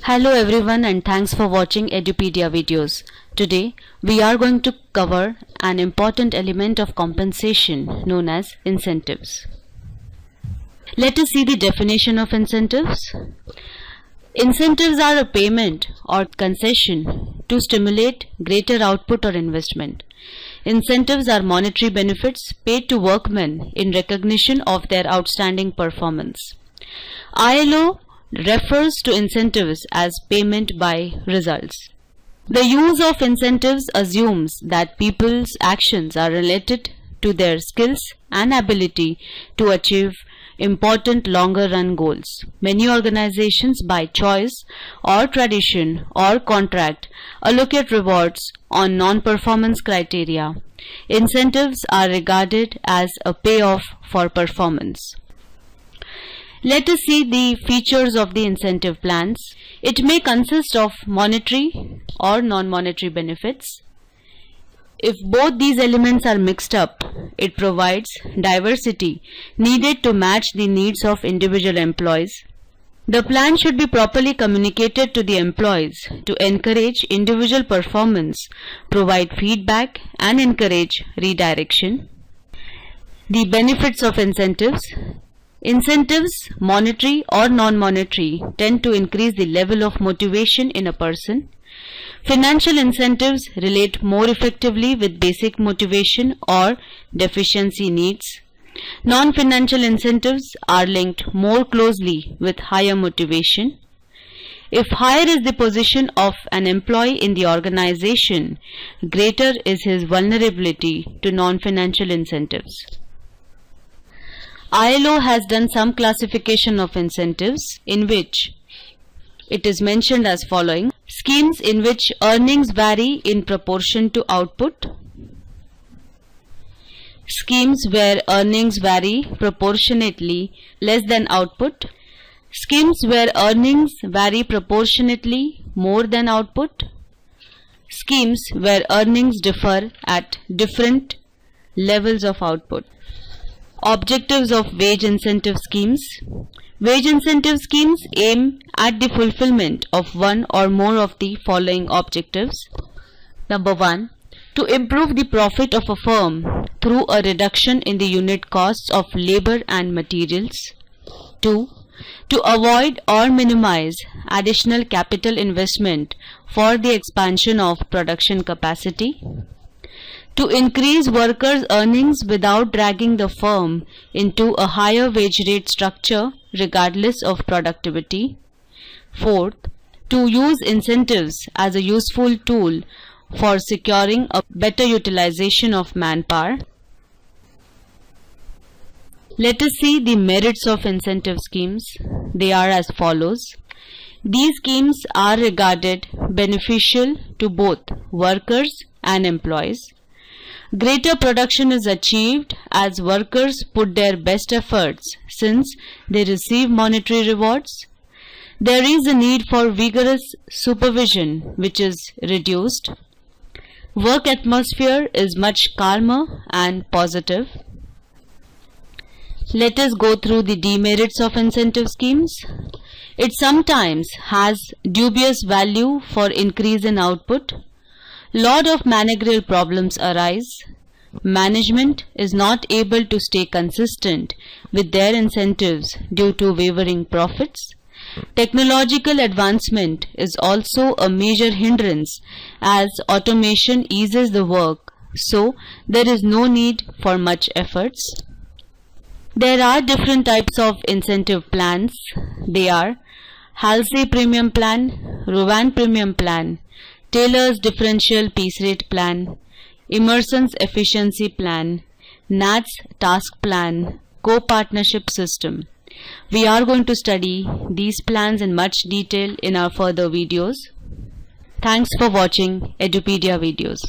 Hello everyone and thanks for watching Edupedia videos. Today we are going to cover an important element of compensation known as incentives. Let us see the definition of incentives. Incentives are a payment or concession to stimulate greater output or investment. Incentives are monetary benefits paid to workmen in recognition of their outstanding performance. ILO refers to incentives as payment by results. The use of incentives assumes that people's actions are related to their skills and ability to achieve important longer run goals. Many organizations by choice or tradition or contract allocate rewards on non-performance criteria. Incentives are regarded as a payoff for performance. Let us see the features of the incentive plans. It may consist of monetary or non-monetary benefits. If both these elements are mixed up, it provides diversity needed to match the needs of individual employees. The plan should be properly communicated to the employees to encourage individual performance, provide feedback, and encourage redirection. The benefits of incentives. Incentives, monetary or non-monetary, tend to increase the level of motivation in a person. Financial incentives relate more effectively with basic motivation or deficiency needs. Non-financial incentives are linked more closely with higher motivation. If higher is the position of an employee in the organization, greater is his vulnerability to non-financial incentives. ILO has done some classification of incentives in which it is mentioned as following: schemes in which earnings vary in proportion to output, schemes where earnings vary proportionately less than output, schemes where earnings vary proportionately more than output, schemes where earnings differ at different levels of output. Objectives of wage incentive schemes. Wage incentive schemes aim at the fulfillment of one or more of the following objectives. Number 1. To improve the profit of a firm through a reduction in the unit costs of labor and materials. 2. To avoid or minimize additional capital investment for the expansion of production capacity. To increase workers' earnings without dragging the firm into a higher wage rate structure regardless of productivity. 4th, to use incentives as a useful tool for securing a better utilization of manpower. Let us see the merits of incentive schemes. They are as follows. These schemes are regarded beneficial to both workers and employees. Greater production is achieved as workers put their best efforts since they receive monetary rewards. There is a need for vigorous supervision which is reduced. Work atmosphere is much calmer and positive. Let us go through the demerits of incentive schemes. It sometimes has dubious value for increase in output. Lot of managerial problems arise. Management is not able to stay consistent with their incentives due to wavering profits. Technological advancement is also a major hindrance as automation eases the work, so there is no need for much efforts. There are different types of incentive plans. They are Halsey Premium Plan, Rowan Premium Plan, Taylor's Differential Piece Rate Plan, Emerson's Efficiency Plan, Nat's Task Plan, Co-Partnership System. We are going to study these plans in much detail in our further videos. Thanks for watching Edupedia videos.